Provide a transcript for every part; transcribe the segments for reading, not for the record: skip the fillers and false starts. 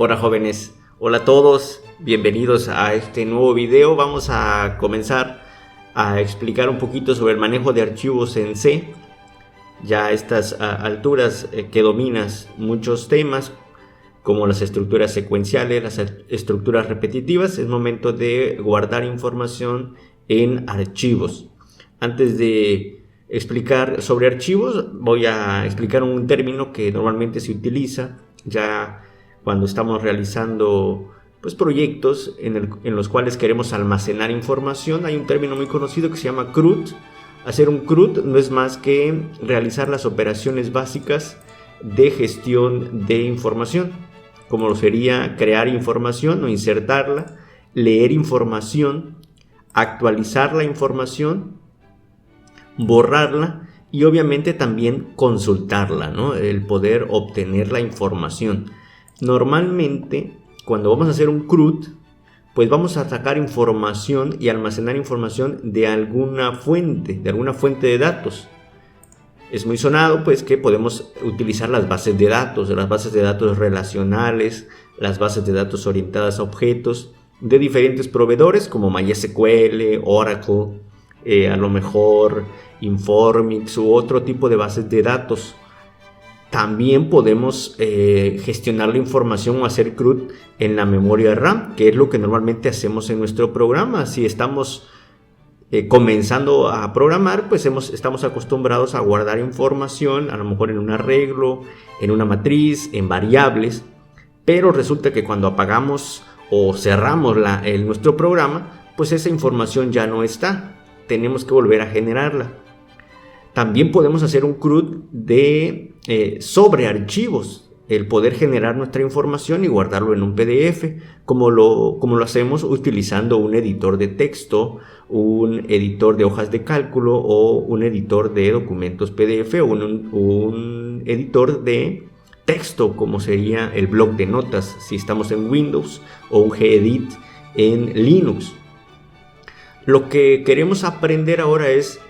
Hola jóvenes, hola a todos, bienvenidos a este nuevo video. Vamos a comenzar a explicar un poquito sobre el manejo de archivos en C. Ya a estas alturas que dominas muchos temas como las estructuras secuenciales, las estructuras repetitivas, es momento de guardar información en archivos. Antes de explicar sobre archivos, voy a explicar un término que normalmente se utiliza ya cuando estamos realizando proyectos en los cuales queremos almacenar información. Hay un término muy conocido que se llama CRUD. Hacer un CRUD no es más que realizar las operaciones básicas de gestión de información, como lo sería crear información o insertarla, leer información, actualizar la información, borrarla y obviamente también consultarla, ¿no? El poder obtener la información. Normalmente, cuando vamos a hacer un CRUD, pues vamos a sacar información y almacenar información de alguna fuente de datos. Es muy sonado pues que podemos utilizar las bases de datos relacionales, las bases de datos orientadas a objetos de diferentes proveedores como MySQL, Oracle, a lo mejor Informix u otro tipo de bases de datos. También podemos gestionar la información o hacer CRUD en la memoria RAM, que es lo que normalmente hacemos en nuestro programa. Si estamos comenzando a programar, pues estamos acostumbrados a guardar información, a lo mejor en un arreglo, en una matriz, en variables, pero resulta que cuando apagamos o cerramos nuestro programa, pues esa información ya no está, tenemos que volver a generarla. También podemos hacer un CRUD sobre archivos, el poder generar nuestra información y guardarlo en un PDF, como lo hacemos utilizando un editor de texto, un editor de hojas de cálculo o un editor de documentos PDF o un editor de texto, como sería el bloc de notas si estamos en Windows o un Gedit en Linux. Lo que queremos aprender ahora es,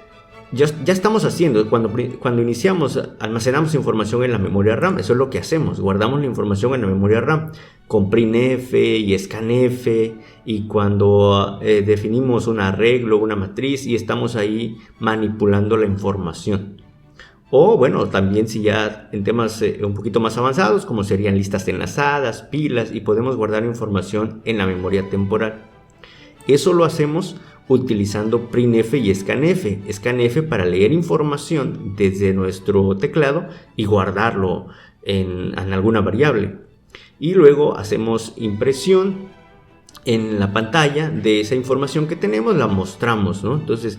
ya estamos haciendo, cuando iniciamos, almacenamos información en la memoria RAM. Eso es lo que hacemos, guardamos la información en la memoria RAM con printf y scanf, y cuando definimos un arreglo, una matriz, y estamos ahí manipulando la información. O bueno, también si ya en temas un poquito más avanzados, como serían listas enlazadas, pilas, y podemos guardar información en la memoria temporal. Eso lo hacemos utilizando printf y scanf. Scanf para leer información desde nuestro teclado y guardarlo en alguna variable. Y luego hacemos impresión en la pantalla de esa información que tenemos, la mostramos, ¿no? Entonces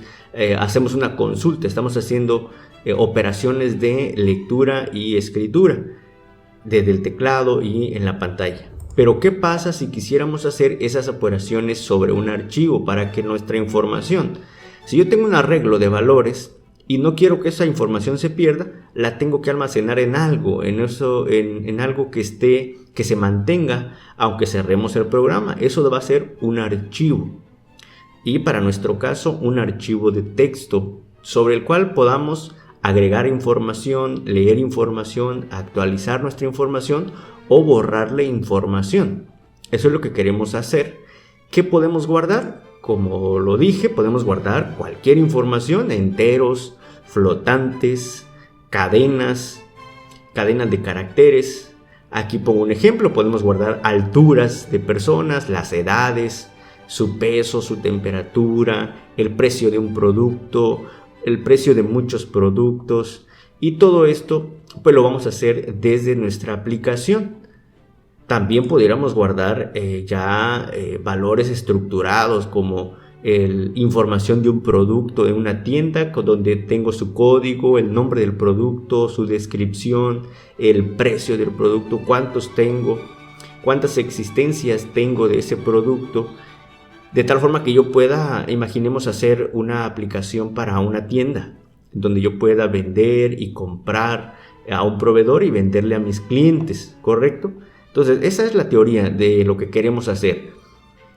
hacemos una consulta, estamos haciendo operaciones de lectura y escritura desde el teclado y en la pantalla. Pero ¿qué pasa si quisiéramos hacer esas operaciones sobre un archivo para que nuestra información, si yo tengo un arreglo de valores y no quiero que esa información se pierda, la tengo que almacenar en algo, en algo que se mantenga aunque cerremos el programa? Eso va a ser un archivo. Y para nuestro caso, un archivo de texto sobre el cual podamos agregar información, leer información, actualizar nuestra información o borrarle información. Eso es lo que queremos hacer. ¿Qué podemos guardar? Como lo dije, podemos guardar cualquier información, enteros, flotantes, cadenas de caracteres. Aquí pongo un ejemplo, podemos guardar alturas de personas, las edades, su peso, su temperatura, el precio de un producto, el precio de muchos productos, y todo esto pues lo vamos a hacer desde nuestra aplicación. También pudiéramos guardar valores estructurados como información de un producto en una tienda, donde tengo su código, el nombre del producto, su descripción, el precio del producto, cuántos tengo, cuántas existencias tengo de ese producto, de tal forma que yo pueda, imaginemos, hacer una aplicación para una tienda donde yo pueda vender y comprar a un proveedor y venderle a mis clientes, ¿correcto? Entonces esa es la teoría de lo que queremos hacer.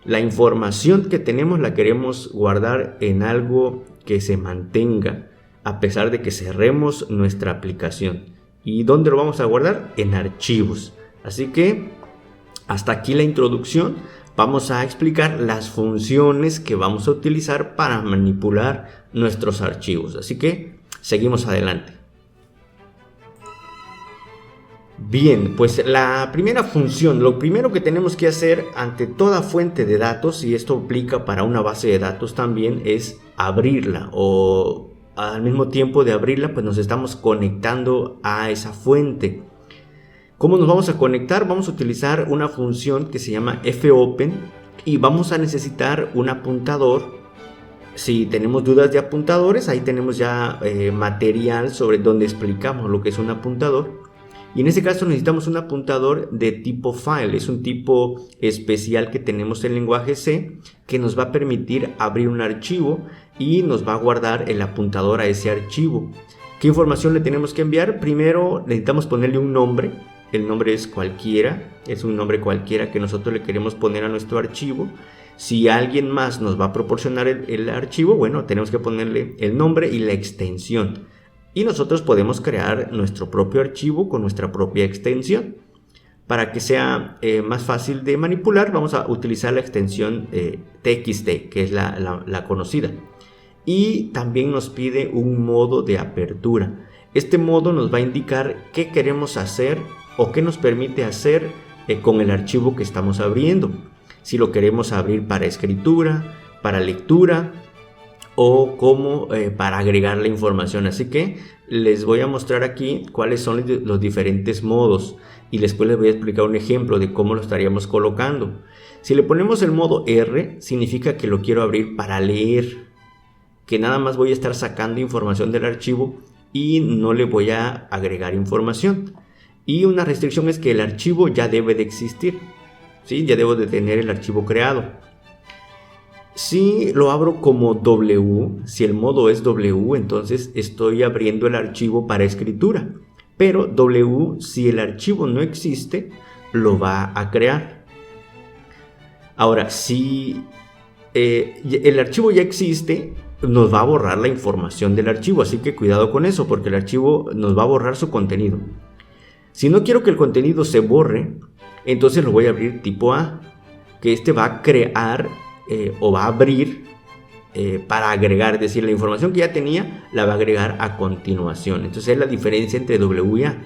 La información que tenemos la queremos guardar en algo que se mantenga a pesar de que cerremos nuestra aplicación. ¿Y dónde lo vamos a guardar? En archivos. Así que Hasta aquí la introducción. Vamos a explicar las funciones que vamos a utilizar para manipular nuestros archivos. Así que seguimos adelante. Bien, pues la primera función, lo primero que tenemos que hacer ante toda fuente de datos, y esto aplica para una base de datos también, es abrirla, o al mismo tiempo de abrirla, pues nos estamos conectando a esa fuente. ¿Cómo nos vamos a conectar? Vamos a utilizar una función que se llama fopen y vamos a necesitar un apuntador. Si tenemos dudas de apuntadores, ahí tenemos ya material sobre donde explicamos lo que es un apuntador. Y en este caso necesitamos un apuntador de tipo file. Es un tipo especial que tenemos en lenguaje C que nos va a permitir abrir un archivo y nos va a guardar el apuntador a ese archivo. ¿Qué información le tenemos que enviar? Primero necesitamos ponerle un nombre. El nombre es cualquiera, es un nombre cualquiera que nosotros le queremos poner a nuestro archivo. Si alguien más nos va a proporcionar el archivo, bueno, tenemos que ponerle el nombre y la extensión. Y nosotros podemos crear nuestro propio archivo con nuestra propia extensión. Para que sea más fácil de manipular, vamos a utilizar la extensión txt, que es la conocida. Y también nos pide un modo de apertura. Este modo nos va a indicar qué queremos hacer o qué nos permite hacer con el archivo que estamos abriendo. Si lo queremos abrir para escritura, para lectura, o como para agregar la información. Así que les voy a mostrar aquí cuáles son los diferentes modos y después les voy a explicar un ejemplo de cómo lo estaríamos colocando. Si le ponemos el modo R, significa que lo quiero abrir para leer, que nada más voy a estar sacando información del archivo y no le voy a agregar información. Y una restricción es que el archivo ya debe de existir, ¿sí? Ya debo de tener el archivo creado. Si lo abro como W, si el modo es W, entonces estoy abriendo el archivo para escritura. Pero W, si el archivo no existe, lo va a crear. Ahora, si el archivo ya existe, nos va a borrar la información del archivo. Así que cuidado con eso, porque el archivo nos va a borrar su contenido. Si no quiero que el contenido se borre, entonces lo voy a abrir tipo A, que este va a crear o va a abrir para agregar, es decir, la información que ya tenía la va a agregar a continuación. Entonces es la diferencia entre W y A.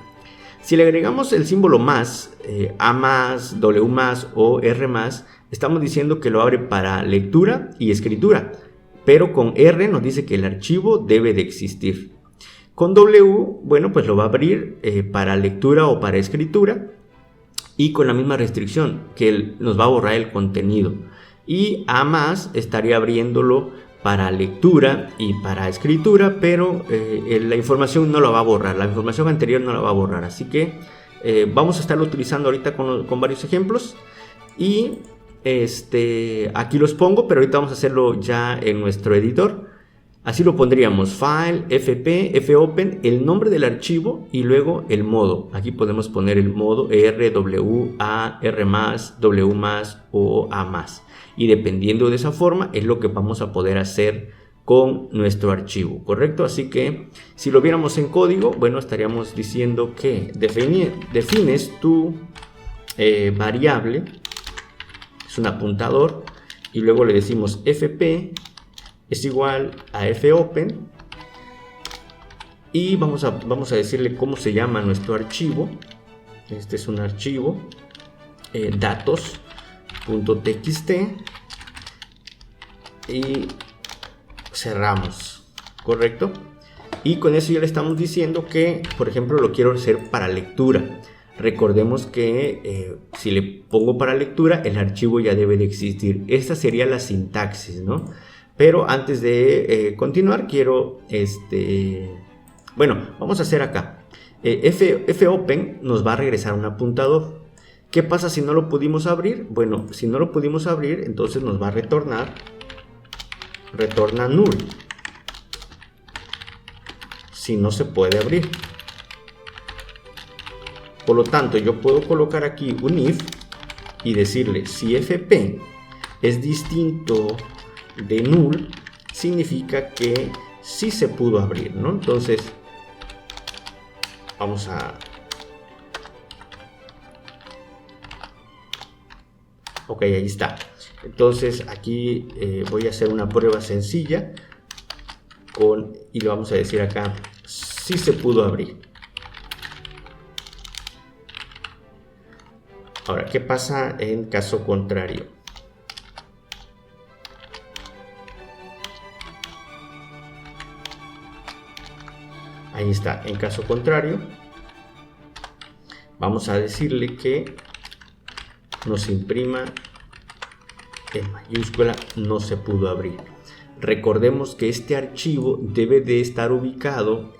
Si le agregamos el símbolo más, A más, W más o R más, estamos diciendo que lo abre para lectura y escritura, pero con R nos dice que el archivo debe de existir. Con W, bueno, pues lo va a abrir para lectura o para escritura y con la misma restricción, que nos va a borrar el contenido. Y A más estaría abriéndolo para lectura y para escritura, pero la información no la va a borrar, la información anterior no la va a borrar. Así que vamos a estarlo utilizando ahorita con varios ejemplos. Y aquí los pongo, pero ahorita vamos a hacerlo ya en nuestro editor. Así lo pondríamos: file, fp, fopen, el nombre del archivo y luego el modo. Aquí podemos poner el modo R, W, A, R más, W más o A más. Y dependiendo de esa forma es lo que vamos a poder hacer con nuestro archivo, ¿correcto? Así que si lo viéramos en código, bueno, estaríamos diciendo que defines tu variable, es un apuntador, y luego le decimos fp es igual a fopen y vamos a decirle cómo se llama nuestro archivo. Este es un archivo datos.txt y cerramos, ¿correcto? Y con eso ya le estamos diciendo que, por ejemplo, lo quiero hacer para lectura. Recordemos que si le pongo para lectura, el archivo ya debe de existir. Esta sería la sintaxis, ¿no? Pero antes de continuar, quiero bueno, vamos a hacer acá fopen nos va a regresar un apuntador. ¿Qué pasa si no lo pudimos abrir? Bueno, si no lo pudimos abrir, entonces nos va a retorna null si no se puede abrir. Por lo tanto, yo puedo colocar aquí un if y decirle: si fp es distinto de null, significa que sí se pudo abrir, ¿no? Entonces vamos a Ok, ahí está. Entonces aquí voy a hacer una prueba sencilla y le vamos a decir acá si se pudo abrir. Ahora, ¿qué pasa en caso contrario? Ahí está, en caso contrario, vamos a decirle que nos imprima en mayúscula no se pudo abrir. Recordemos que este archivo debe de estar ubicado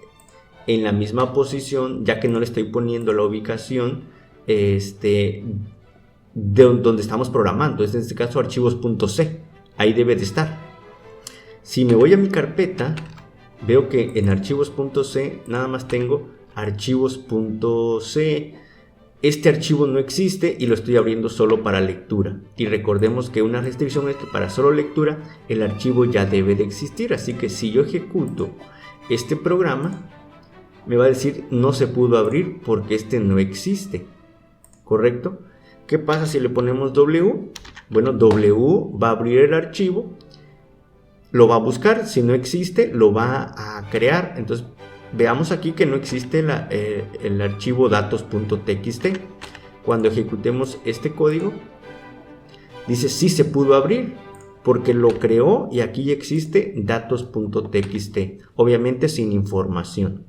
en la misma posición, ya que no le estoy poniendo la ubicación de donde estamos programando. En este caso archivos.c, ahí debe de estar. Si me voy a mi carpeta, veo que en archivos.c nada más tengo archivos.c. Este archivo no existe y lo estoy abriendo solo para lectura. Y recordemos que una restricción es que para solo lectura el archivo ya debe de existir. Así que si yo ejecuto este programa, me va a decir no se pudo abrir porque este no existe. ¿Correcto? ¿Qué pasa si le ponemos W? Bueno, W va a abrir el archivo, lo va a buscar, si no existe lo va a crear. Entonces veamos aquí que no existe el archivo datos.txt. Cuando ejecutemos este código dice sí se pudo abrir porque lo creó y aquí ya existe datos.txt, obviamente sin información.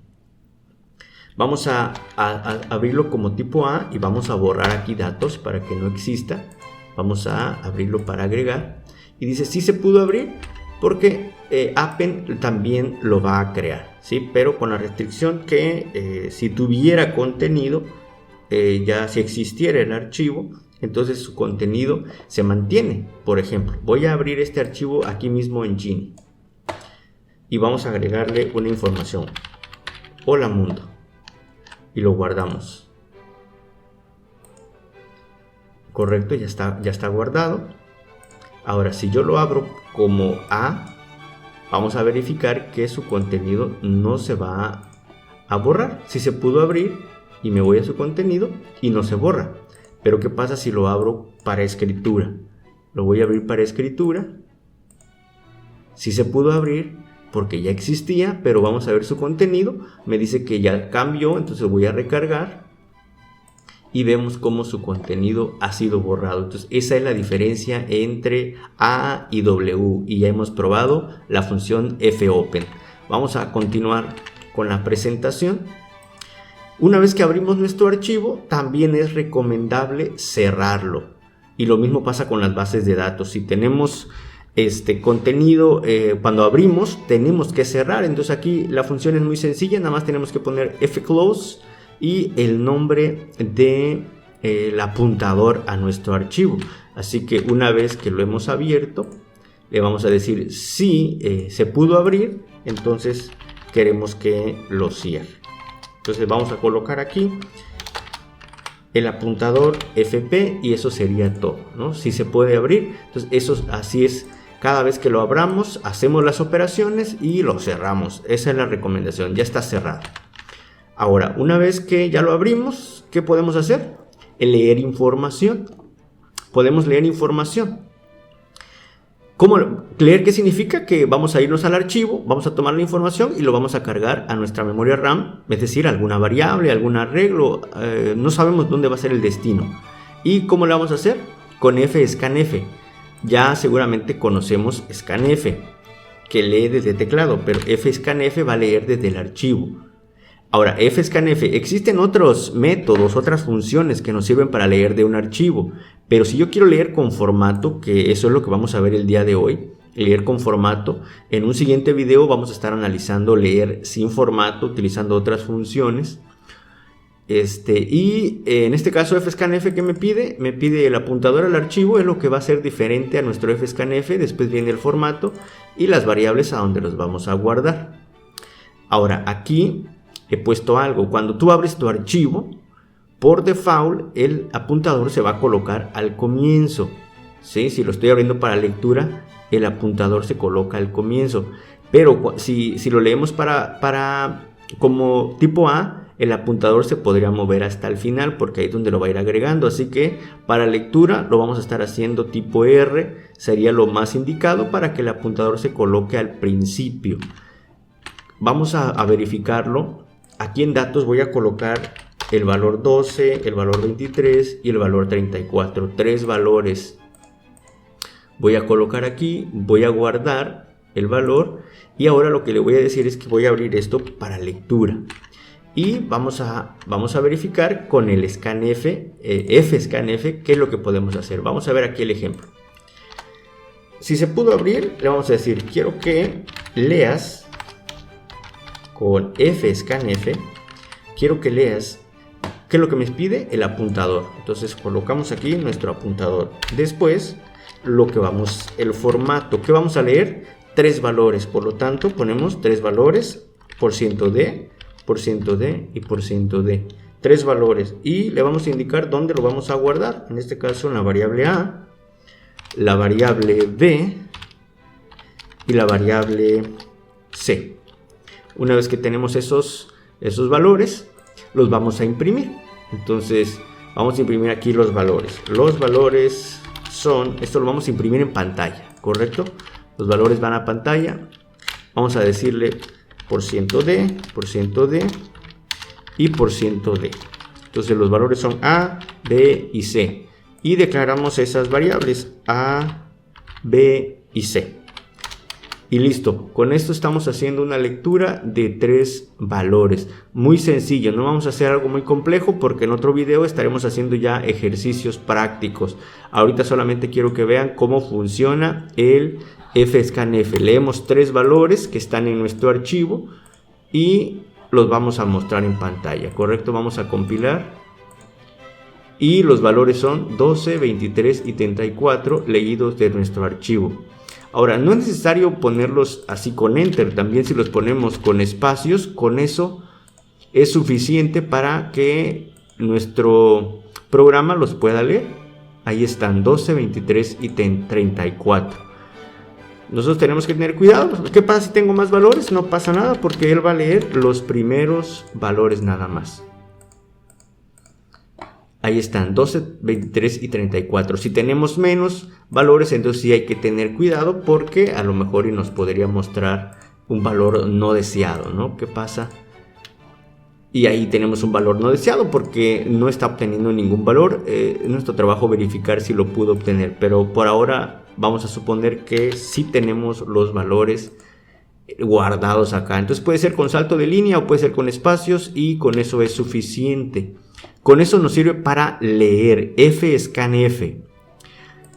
Vamos a abrirlo como tipo A y vamos a borrar aquí datos para que no exista. Vamos a abrirlo para agregar y dice sí se pudo abrir porque Appen también lo va a crear, ¿sí? Pero con la restricción que si tuviera contenido, ya si existiera el archivo, entonces su contenido se mantiene. Por ejemplo, voy a abrir este archivo aquí mismo en Genie y vamos a agregarle una información. Hola mundo. Y lo guardamos. Correcto, ya está guardado. Ahora, si yo lo abro como A, vamos a verificar que su contenido no se va a borrar. Si se pudo abrir y me voy a su contenido y no se borra. Pero ¿qué pasa si lo abro para escritura? Lo voy a abrir para escritura. Si se pudo abrir porque ya existía, pero vamos a ver su contenido. Me dice que ya cambió, entonces voy a recargar y vemos cómo su contenido ha sido borrado. Entonces esa es la diferencia entre A y W y ya hemos probado la función fopen. Vamos a continuar con la presentación. Una vez que abrimos nuestro archivo, también es recomendable cerrarlo. Y lo mismo pasa con las bases de datos. Si tenemos contenido, cuando abrimos tenemos que cerrar. Entonces aquí la función es muy sencilla, nada más tenemos que poner fclose y el nombre de el apuntador a nuestro archivo. Así que una vez que lo hemos abierto, le vamos a decir si se pudo abrir, entonces queremos que lo cierre. Entonces vamos a colocar aquí el apuntador fp y eso sería todo, ¿no? Si se puede abrir, entonces eso así es. Cada vez que lo abramos, hacemos las operaciones y lo cerramos. Esa es la recomendación, ya está cerrado. Ahora, una vez que ya lo abrimos, ¿qué podemos hacer? Leer información. Podemos leer información. ¿Cómo leer? ¿Qué significa? Que vamos a irnos al archivo, vamos a tomar la información y lo vamos a cargar a nuestra memoria RAM, es decir, alguna variable, algún arreglo, no sabemos dónde va a ser el destino. ¿Y cómo lo vamos a hacer? Con fscanf. Ya seguramente conocemos scanf, que lee desde teclado, pero fscanf va a leer desde el archivo. Ahora, fscanf, existen otros métodos, otras funciones que nos sirven para leer de un archivo, pero si yo quiero leer con formato, que eso es lo que vamos a ver el día de hoy, leer con formato, en un siguiente video vamos a estar analizando leer sin formato, utilizando otras funciones. Y en este caso fscanf, ¿qué me pide? Me pide el apuntador al archivo, es lo que va a ser diferente a nuestro fscanf. Después viene el formato y las variables a donde los vamos a guardar. Ahora aquí he puesto algo. Cuando tú abres tu archivo, por default el apuntador se va a colocar al comienzo, ¿sí? Si lo estoy abriendo para lectura, el apuntador se coloca al comienzo. Pero si lo leemos como tipo A, el apuntador se podría mover hasta el final porque ahí es donde lo va a ir agregando. Así que para lectura lo vamos a estar haciendo tipo R, sería lo más indicado para que el apuntador se coloque al principio. Vamos a verificarlo. Aquí en datos voy a colocar el valor 12, el valor 23 y el valor 34. 3 valores. Voy a colocar aquí, voy a guardar el valor y ahora lo que le voy a decir es que voy a abrir esto para lectura. Y vamos a verificar con el scanf, fscanf, qué es lo que podemos hacer. Vamos a ver aquí el ejemplo. Si se pudo abrir, le vamos a decir, quiero que leas con fscanf, quiero que leas, ¿qué es lo que me pide? El apuntador. Entonces colocamos aquí nuestro apuntador. Después, el formato, ¿qué vamos a leer? 3 valores, por lo tanto ponemos 3 valores, %d y %d. 3 valores y le vamos a indicar dónde lo vamos a guardar. En este caso en la variable a, la variable b y la variable c. Una vez que tenemos esos valores, los vamos a imprimir. Entonces vamos a imprimir aquí los valores. Los valores son, esto lo vamos a imprimir en pantalla, ¿correcto? Los valores van a pantalla. Vamos a decirle %d y %d. Entonces los valores son a, b y c. Y declaramos esas variables a, b y c. Y listo, con esto estamos haciendo una lectura de 3 valores. Muy sencillo, no vamos a hacer algo muy complejo porque en otro video estaremos haciendo ya ejercicios prácticos. Ahorita solamente quiero que vean cómo funciona el fscanf. Leemos 3 valores que están en nuestro archivo y los vamos a mostrar en pantalla, ¿correcto? Vamos a compilar. Y los valores son 12, 23 y 34 leídos de nuestro archivo. Ahora, no es necesario ponerlos así con enter, también si los ponemos con espacios, con eso es suficiente para que nuestro programa los pueda leer. Ahí están 12, 23 y 34. Nosotros tenemos que tener cuidado. ¿Qué pasa si tengo más valores? No pasa nada porque él va a leer los primeros valores nada más. Ahí están, 12, 23 y 34. Si tenemos menos valores, entonces sí hay que tener cuidado porque a lo mejor nos podría mostrar un valor no deseado, ¿no? ¿Qué pasa? Y ahí tenemos un valor no deseado porque no está obteniendo ningún valor. Es nuestro trabajo verificar si lo pudo obtener, pero por ahora vamos a suponer que sí tenemos los valores guardados acá. Entonces puede ser con salto de línea o puede ser con espacios y con eso es suficiente. Con eso nos sirve para leer fscanf.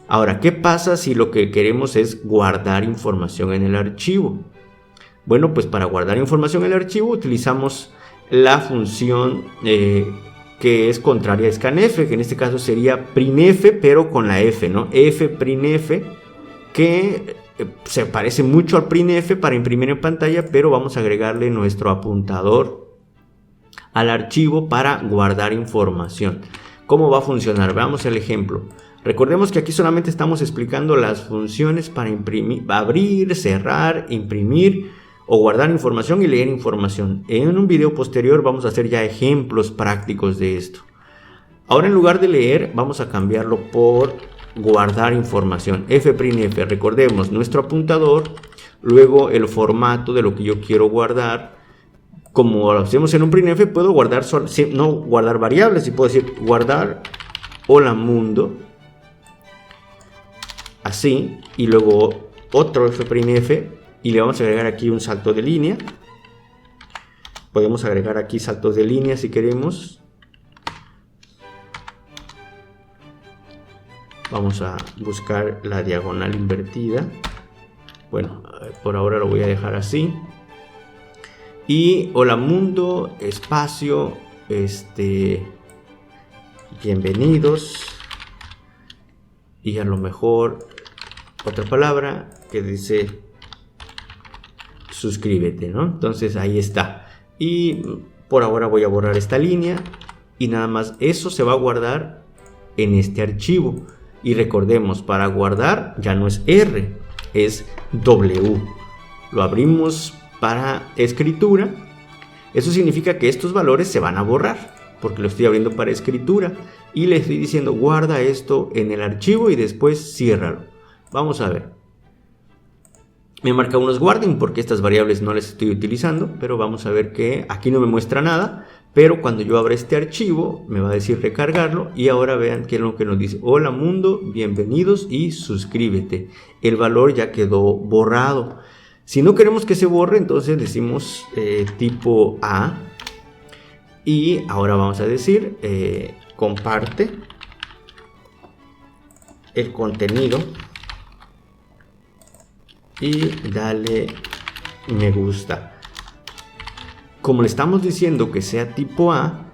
Ahora, ¿qué pasa si lo que queremos es guardar información en el archivo? Bueno, pues para guardar información en el archivo utilizamos la función que es contraria a scanf, que en este caso sería printf, pero con la f, ¿no? fprintf, que se parece mucho al printf para imprimir en pantalla, pero vamos a agregarle nuestro apuntador al archivo para guardar información. ¿Cómo va a funcionar? Veamos el ejemplo. Recordemos que aquí solamente estamos explicando las funciones para imprimir, abrir, cerrar, imprimir o guardar información y leer información. En un video posterior vamos a hacer ya ejemplos prácticos de esto. Ahora en lugar de leer vamos a cambiarlo por guardar información. fprintf, recordemos nuestro apuntador, luego el formato de lo que yo quiero guardar. Como lo hacemos en un printf, puedo guardar, no guardar variables, y puedo decir guardar hola mundo, así, y luego otro fprintf, y le vamos a agregar aquí un salto de línea. Podemos agregar aquí saltos de línea si queremos. Vamos a buscar la diagonal invertida. Bueno, por ahora lo voy a dejar así. Y hola mundo, espacio, bienvenidos. Y a lo mejor otra palabra que dice suscríbete, ¿no? Entonces ahí está. Y por ahora voy a borrar esta línea. Y nada más eso se va a guardar en este archivo. Y recordemos, para guardar ya no es R, es W. Lo abrimos para escritura Eso significa que estos valores se van a borrar, porque lo estoy abriendo para escritura y le estoy diciendo guarda esto en el archivo y después ciérralo. Vamos a ver. Me marca unos guarden porque estas variables no las estoy utilizando, pero vamos a ver que aquí no me muestra nada, pero cuando yo abra este archivo me va a decir recargarlo y ahora vean qué es lo que nos dice. Hola mundo, bienvenidos y suscríbete. El valor ya quedó borrado. Si no queremos que se borre, entonces decimos tipo A. Y ahora vamos a decir comparte el contenido y dale me gusta. Como le estamos diciendo que sea tipo A,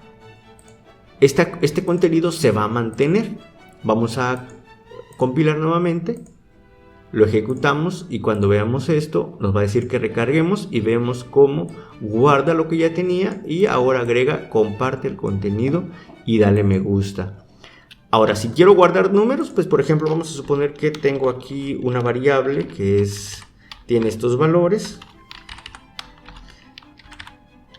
este contenido se va a mantener. Vamos a compilar nuevamente, lo ejecutamos y cuando veamos esto nos va a decir que recarguemos y vemos cómo guarda lo que ya tenía y ahora agrega comparte el contenido y dale me gusta. Ahora si quiero guardar números, pues por ejemplo vamos a suponer que tengo aquí una variable que tiene estos valores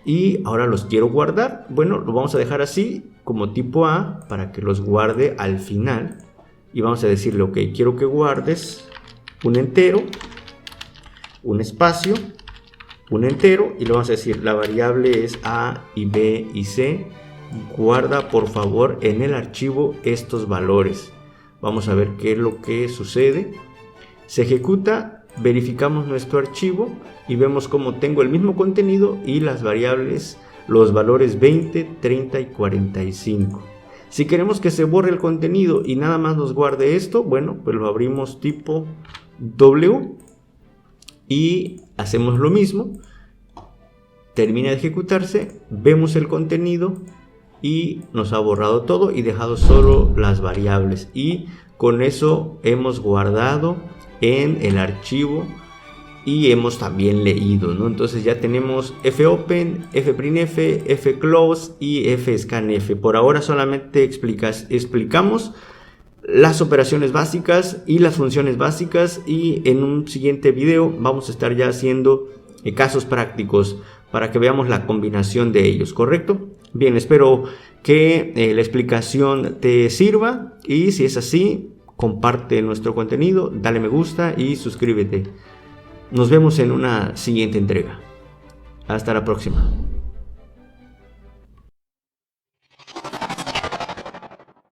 y ahora los quiero guardar. Bueno, lo vamos a dejar así como tipo A para que los guarde al final y vamos a decirle ok, quiero que guardes un entero, un espacio, un entero y le vamos a decir la variable es A y B y C, guarda por favor en el archivo estos valores. Vamos a ver qué es lo que sucede. Se ejecuta, verificamos nuestro archivo y vemos cómo tengo el mismo contenido y las variables, los valores 20, 30 y 45. Si queremos que se borre el contenido y nada más nos guarde esto, bueno, pues lo abrimos tipo W y hacemos lo mismo. Termina de ejecutarse, vemos el contenido y nos ha borrado todo y dejado solo las variables y con eso hemos guardado en el archivo y hemos también leído, ¿no? Entonces ya tenemos fopen, fprintf, fclose y fscanf. Por ahora solamente explicamos las operaciones básicas y las funciones básicas y en un siguiente video vamos a estar ya haciendo casos prácticos para que veamos la combinación de ellos, ¿correcto? Bien, espero que la explicación te sirva y si es así, comparte nuestro contenido, dale me gusta y suscríbete. Nos vemos en una siguiente entrega. Hasta la próxima.